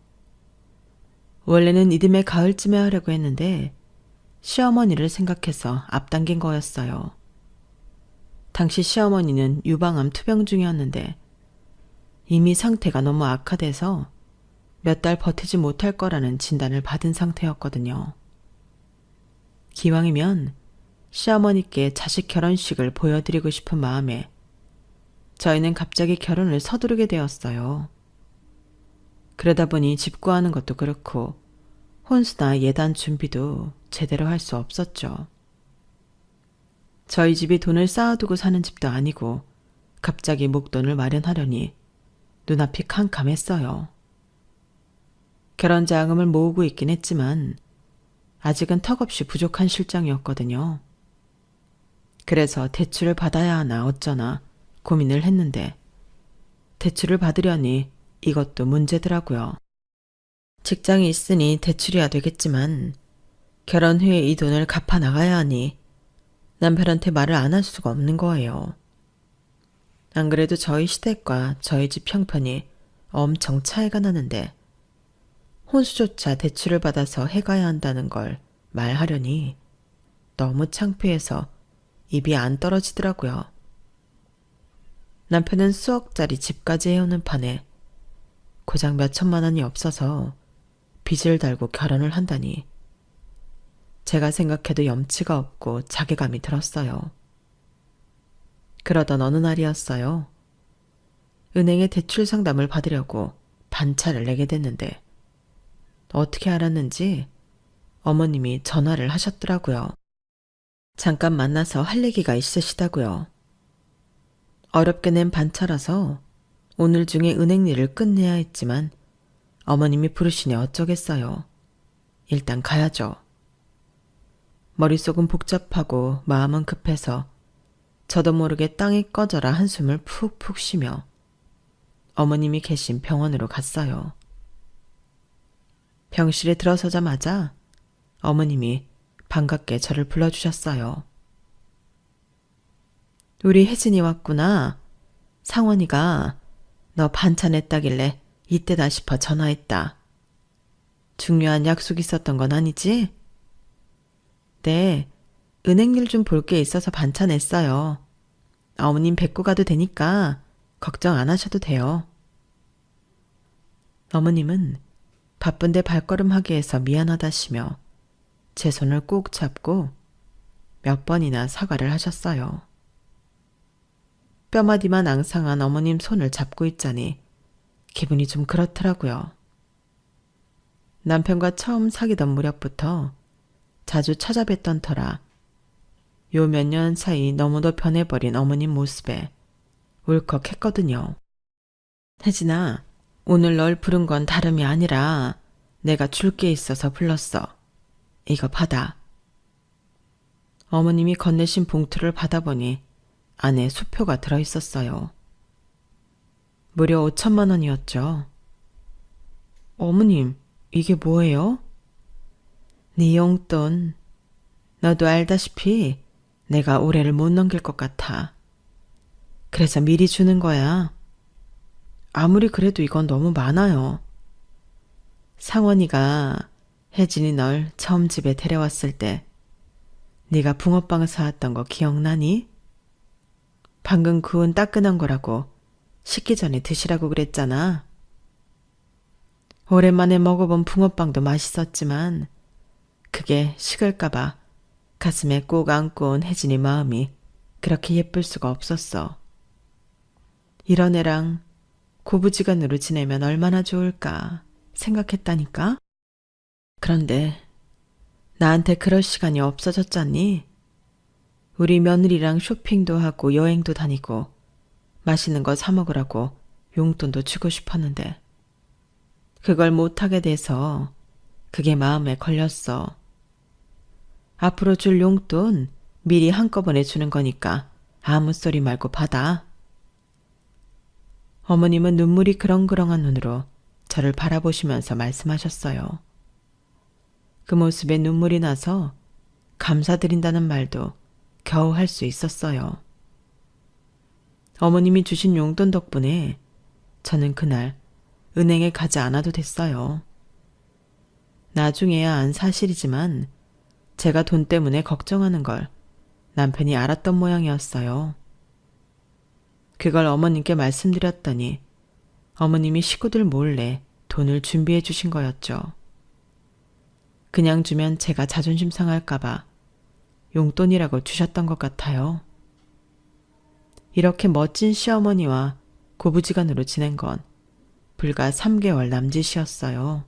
A: 원래는 이듬해 가을쯤에 하려고 했는데 시어머니를 생각해서 앞당긴 거였어요. 당시 시어머니는 유방암 투병 중이었는데 이미 상태가 너무 악화돼서 몇 달 버티지 못할 거라는 진단을 받은 상태였거든요. 기왕이면 시어머니께 자식 결혼식을 보여드리고 싶은 마음에 저희는 갑자기 결혼을 서두르게 되었어요. 그러다 보니 집 구하는 것도 그렇고 혼수나 예단 준비도 제대로 할 수 없었죠. 저희 집이 돈을 쌓아두고 사는 집도 아니고 갑자기 목돈을 마련하려니 눈앞이 캄캄했어요. 결혼 자금을 모으고 있긴 했지만 아직은 턱없이 부족한 실정이었거든요. 그래서 대출을 받아야 하나 어쩌나 고민을 했는데 대출을 받으려니 이것도 문제더라고요. 직장이 있으니 대출이야 되겠지만 결혼 후에 이 돈을 갚아 나가야 하니 남편한테 말을 안 할 수가 없는 거예요. 안 그래도 저희 시댁과 저희 집 형편이 엄청 차이가 나는데 혼수조차 대출을 받아서 해가야 한다는 걸 말하려니 너무 창피해서 입이 안 떨어지더라고요. 남편은 수억짜리 집까지 해오는 판에 고작 몇 천만 원이 없어서 빚을 달고 결혼을 한다니 제가 생각해도 염치가 없고 자괴감이 들었어요. 그러던 어느 날이었어요. 은행에 대출 상담을 받으려고 반차를 내게 됐는데 어떻게 알았는지 어머님이 전화를 하셨더라고요. 잠깐 만나서 할 얘기가 있으시다고요. 어렵게 낸 반차라서 오늘 중에 은행 일을 끝내야 했지만 어머님이 부르시니 어쩌겠어요. 일단 가야죠. 머릿속은 복잡하고 마음은 급해서 저도 모르게 땅이 꺼져라 한숨을 푹푹 쉬며 어머님이 계신 병원으로 갔어요. 병실에 들어서자마자 어머님이 반갑게 저를 불러주셨어요. 우리 혜진이 왔구나. 상원이가 너 반차 냈다길래 이때다 싶어 전화했다. 중요한 약속 있었던 건 아니지? 네, 은행 일 좀 볼 게 있어서 반차 냈어요. 어머님 뵙고 가도 되니까 걱정 안 하셔도 돼요. 어머님은 바쁜데 발걸음하게 해서 미안하다시며 제 손을 꼭 잡고 몇 번이나 사과를 하셨어요. 뼈마디만 앙상한 어머님 손을 잡고 있자니 기분이 좀 그렇더라고요. 남편과 처음 사귀던 무렵부터 자주 찾아뵀던 터라 요 몇 년 사이 너무도 변해버린 어머님 모습에 울컥했거든요. 혜진아, 오늘 널 부른 건 다름이 아니라 내가 줄 게 있어서 불렀어. 이거 받아. 어머님이 건네신 봉투를 받아보니 안에 수표가 들어있었어요. 무려 5천만 원이었죠. 어머님, 이게 뭐예요? 네 용돈. 너도 알다시피 내가 올해를 못 넘길 것 같아. 그래서 미리 주는 거야. 아무리 그래도 이건 너무 많아요. 상원이가 혜진이 널 처음 집에 데려왔을 때 네가 붕어빵 사왔던 거 기억나니? 방금 구운 따끈한 거라고 식기 전에 드시라고 그랬잖아. 오랜만에 먹어본 붕어빵도 맛있었지만 그게 식을까봐 가슴에 꼭 안고 온 혜진이 마음이 그렇게 예쁠 수가 없었어. 이런 애랑 고부지간으로 지내면 얼마나 좋을까 생각했다니까. 그런데 나한테 그럴 시간이 없어졌잖니. 우리 며느리랑 쇼핑도 하고 여행도 다니고 맛있는 거 사 먹으라고 용돈도 주고 싶었는데 그걸 못하게 돼서 그게 마음에 걸렸어. 앞으로 줄 용돈 미리 한꺼번에 주는 거니까 아무 소리 말고 받아. 어머님은 눈물이 그렁그렁한 눈으로 저를 바라보시면서 말씀하셨어요. 그 모습에 눈물이 나서 감사드린다는 말도 겨우 할 수 있었어요. 어머님이 주신 용돈 덕분에 저는 그날 은행에 가지 않아도 됐어요. 나중에야 안 사실이지만 제가 돈 때문에 걱정하는 걸 남편이 알았던 모양이었어요. 그걸 어머님께 말씀드렸더니 어머님이 식구들 몰래 돈을 준비해 주신 거였죠. 그냥 주면 제가 자존심 상할까봐 용돈이라고 주셨던 것 같아요. 이렇게 멋진 시어머니와 고부지간으로 지낸 건 불과 3개월 남짓이었어요.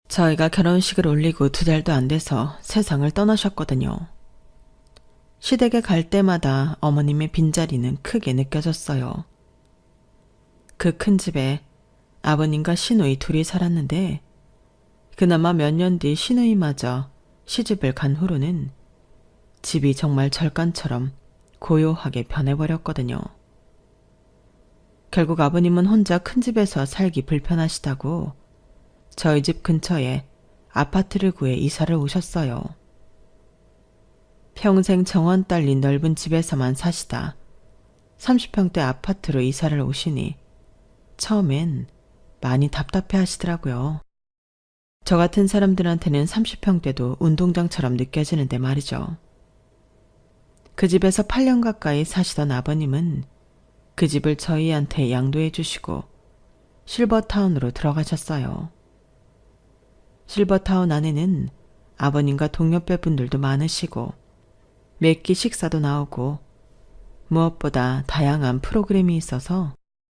A: 저희가 결혼식을 올리고 2달도 안 돼서 세상을 떠나셨거든요. 시댁에 갈 때마다 어머님의 빈자리는 크게 느껴졌어요. 그 큰 집에 아버님과 시누이 둘이 살았는데 그나마 몇 년 뒤 시누이마저 시집을 간 후로는 집이 정말 절간처럼 고요하게 변해버렸거든요. 결국 아버님은 혼자 큰 집에서 살기 불편하시다고 저희 집 근처에 아파트를 구해 이사를 오셨어요. 평생 정원 딸린 넓은 집에서만 사시다 30평대 아파트로 이사를 오시니 처음엔 많이 답답해 하시더라고요. 저 같은 사람들한테는 30평대도 운동장처럼 느껴지는데 말이죠. 그 집에서 8년 가까이 사시던 아버님은 그 집을 저희한테 양도해 주시고 실버타운으로 들어가셨어요. 실버타운 안에는 아버님과 동료배 분들도 많으시고 매 끼 식사도 나오고 무엇보다 다양한 프로그램이 있어서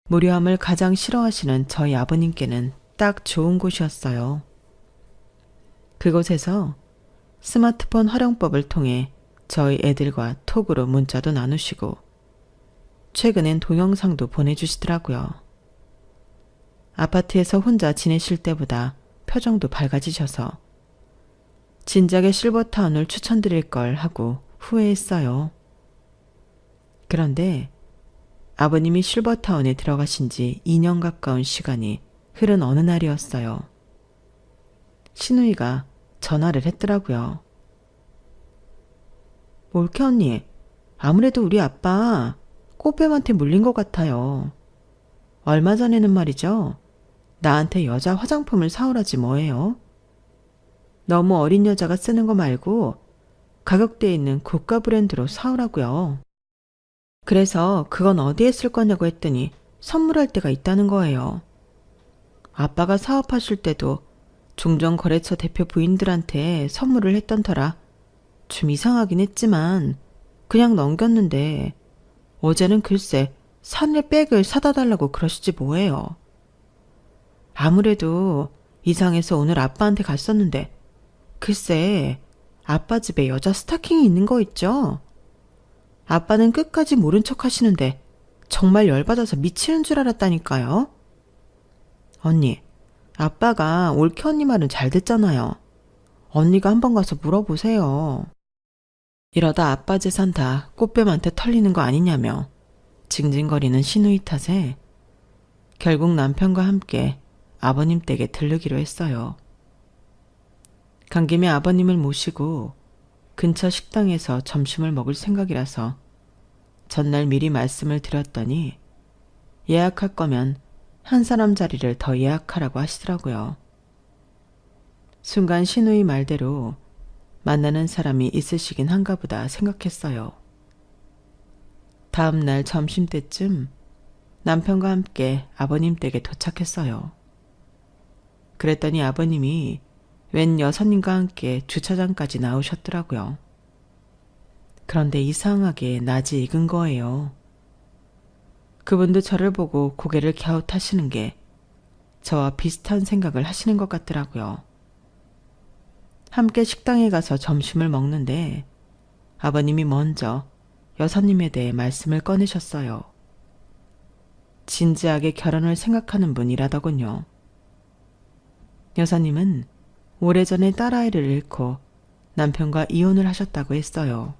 A: 무료함을 가장 싫어하시는 저희 아버님께는 딱 좋은 곳이었어요. 그곳에서 스마트폰 활용법을 통해 저희 애들과 톡으로 문자도 나누시고 최근엔 동영상도 보내주시더라고요. 아파트에서 혼자 지내실 때보다 표정도 밝아지셔서 진작에 실버타운을 추천드릴 걸 하고 후회했어요. 그런데 아버님이 실버타운에 들어가신 지 2년 가까운 시간이 흐른 어느 날이었어요. 시누이가 전화를 했더라고요. 몰케 언니, 아무래도 우리 아빠 꽃뱀한테 물린 것 같아요. 얼마 전에는 말이죠. 나한테 여자 화장품을 사오라지 뭐예요. 너무 어린 여자가 쓰는 거 말고 가격대에 있는 고가 브랜드로 사오라고요. 그래서 그건 어디에 쓸 거냐고 했더니 선물할 때가 있다는 거예요. 아빠가 사업하실 때도 종전 거래처 대표 부인들한테 선물을 했던 터라 좀 이상하긴 했지만 그냥 넘겼는데 어제는 글쎄 샤넬 백을 사다 달라고 그러시지 뭐예요. 아무래도 이상해서 오늘 아빠한테 갔었는데 글쎄 아빠 집에 여자 스타킹이 있는 거 있죠? 아빠는 끝까지 모른 척 하시는데 정말 열받아서 미치는 줄 알았다니까요. 언니, 아빠가 올케 언니 말은 잘 듣잖아요. 언니가 한번 가서 물어보세요. 이러다 아빠 재산 다 꽃뱀한테 털리는 거 아니냐며 징징거리는 시누이 탓에 결국 남편과 함께 아버님 댁에 들르기로 했어요. 간 김에 아버님을 모시고 근처 식당에서 점심을 먹을 생각이라서 전날 미리 말씀을 드렸더니 예약할 거면 한 사람 자리를 더 예약하라고 하시더라고요. 순간 시누이 말대로 만나는 사람이 있으시긴 한가 보다 생각했어요. 다음 날 점심때쯤 남편과 함께 아버님 댁에 도착했어요. 그랬더니 아버님이 웬 여사님과 함께 주차장까지 나오셨더라고요. 그런데 이상하게 낯이 익은 거예요. 그분도 저를 보고 고개를 갸웃하시는 게 저와 비슷한 생각을 하시는 것 같더라고요. 함께 식당에 가서 점심을 먹는데 아버님이 먼저 여사님에 대해 말씀을 꺼내셨어요. 진지하게 결혼을 생각하는 분이라더군요. 여사님은 오래전에 딸아이를 잃고 남편과 이혼을 하셨다고 했어요.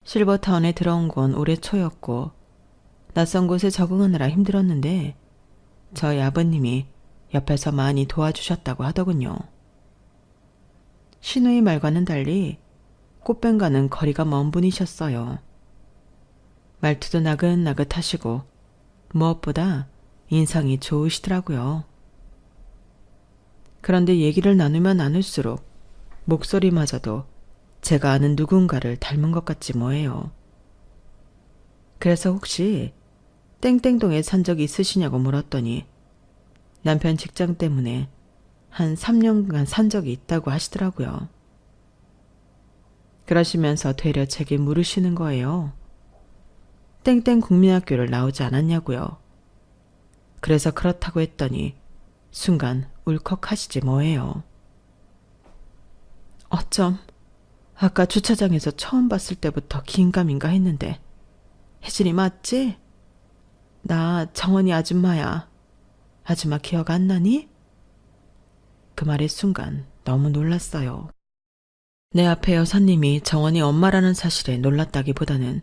A: 실버타운에 들어온 건 올해 초였고 낯선 곳에 적응하느라 힘들었는데 저희 아버님이 옆에서 많이 도와주셨다고 하더군요. 시누이 말과는 달리 꽃뱀과는 거리가 먼 분이셨어요. 말투도 나긋나긋하시고 무엇보다 인상이 좋으시더라고요. 그런데 얘기를 나누면 나눌수록 목소리마저도 제가 아는 누군가를 닮은 것 같지 뭐예요. 그래서 혹시 땡땡동에 산 적이 있으시냐고 물었더니 남편 직장 때문에 한 3년간 산 적이 있다고 하시더라고요. 그러시면서 되려 제게 물으시는 거예요. 땡땡 국민학교를 나오지 않았냐고요. 그래서 그렇다고 했더니 순간 울컥하시지 뭐예요. 어쩜 아까 주차장에서 처음 봤을 때부터 긴가민가 했는데 혜진이 맞지? 나 정원이 아줌마야. 아줌마 기억 안 나니? 그 말의 순간 너무 놀랐어요. 내 앞에 여사님이 정원이 엄마라는 사실에 놀랐다기보다는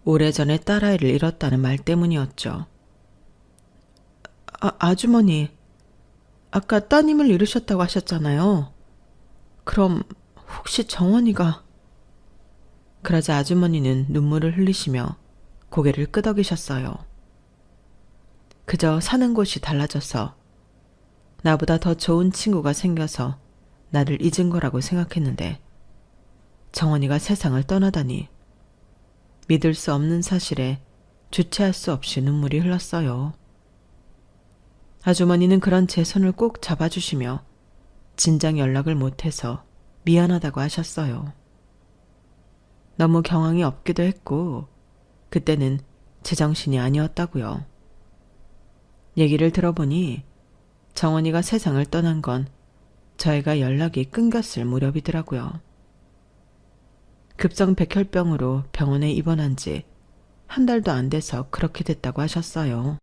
A: 오래전에 딸아이를 잃었다는 말 때문이었죠. 아주머니, 아까 따님을 잃으셨다고 하셨잖아요. 그럼 혹시 정원이가... 그러자 아주머니는 눈물을 흘리시며 고개를 끄덕이셨어요. 그저 사는 곳이 달라져서 나보다 더 좋은 친구가 생겨서 나를 잊은 거라고 생각했는데 정원이가 세상을 떠나다니 믿을 수 없는 사실에 주체할 수 없이 눈물이 흘렀어요. 아주머니는 그런 제 손을 꼭 잡아주시며 진작 연락을 못해서 미안하다고 하셨어요. 너무 경황이 없기도 했고 그때는 제정신이 아니었다고요. 얘기를 들어보니 정원이가 세상을 떠난 건 저희가 연락이 끊겼을 무렵이더라고요. 급성 백혈병으로 병원에 입원한 지 한 달도 안 돼서 그렇게 됐다고 하셨어요.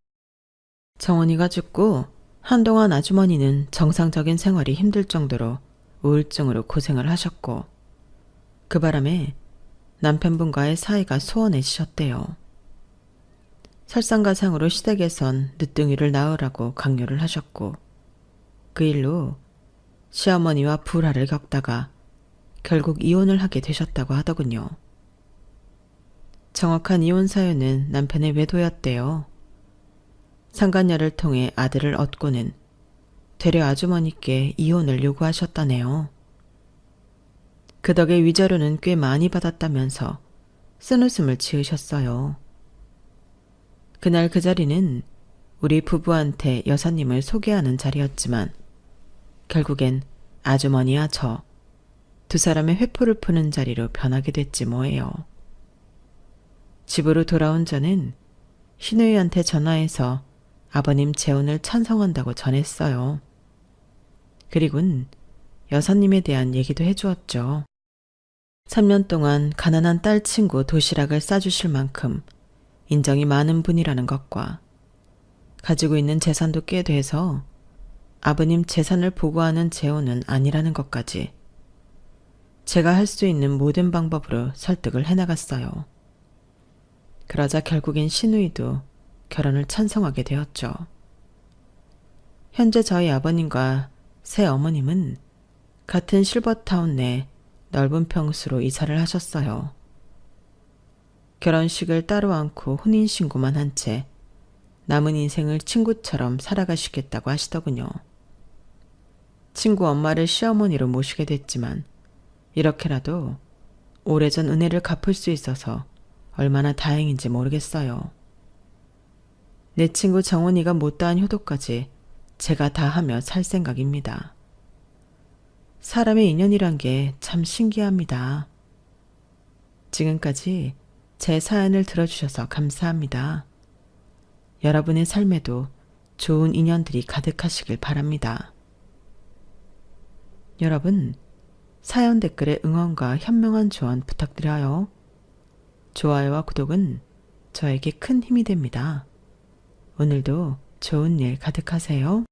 A: 정원이가 죽고 한동안 아주머니는 정상적인 생활이 힘들 정도로 우울증으로 고생을 하셨고 그 바람에 남편분과의 사이가 소원해지셨대요. 설상가상으로 시댁에선 늦둥이를 낳으라고 강요를 하셨고 그 일로 시어머니와 불화를 겪다가 결국 이혼을 하게 되셨다고 하더군요. 정확한 이혼 사유는 남편의 외도였대요. 상간녀를 통해 아들을 얻고는 되려 아주머니께 이혼을 요구하셨다네요. 그 덕에 위자료는 꽤 많이 받았다면서 쓴웃음을 지으셨어요. 그날 그 자리는 우리 부부한테 여사님을 소개하는 자리였지만 결국엔 아주머니와 저 두 사람의 회포를 푸는 자리로 변하게 됐지 뭐예요. 집으로 돌아온 저는 시누이한테 전화해서 아버님 재혼을 찬성한다고 전했어요. 그리고는 여사님에 대한 얘기도 해주었죠. 3년 동안 가난한 딸 친구 도시락을 싸주실 만큼 인정이 많은 분이라는 것과 가지고 있는 재산도 꽤 돼서 아버님 재산을 보고하는 재혼은 아니라는 것까지 제가 할 수 있는 모든 방법으로 설득을 해나갔어요. 그러자 결국엔 시누이도 결혼을 찬성하게 되었죠. 현재 저희 아버님과 새 어머님은 같은 실버타운 내 넓은 평수로 이사를 하셨어요. 결혼식을 따로 않고 혼인신고만 한 채 남은 인생을 친구처럼 살아가시겠다고 하시더군요. 친구 엄마를 시어머니로 모시게 됐지만 이렇게라도 오래전 은혜를 갚을 수 있어서 얼마나 다행인지 모르겠어요. 내 친구 정원이가 못다한 효도까지 제가 다 하며 살 생각입니다. 사람의 인연이란 게 참 신기합니다. 지금까지 제 사연을 들어주셔서 감사합니다. 여러분의 삶에도 좋은 인연들이 가득하시길 바랍니다. 여러분, 사연 댓글에 응원과 현명한 조언 부탁드려요. 좋아요와 구독은 저에게 큰 힘이 됩니다. 오늘도 좋은 일 가득하세요.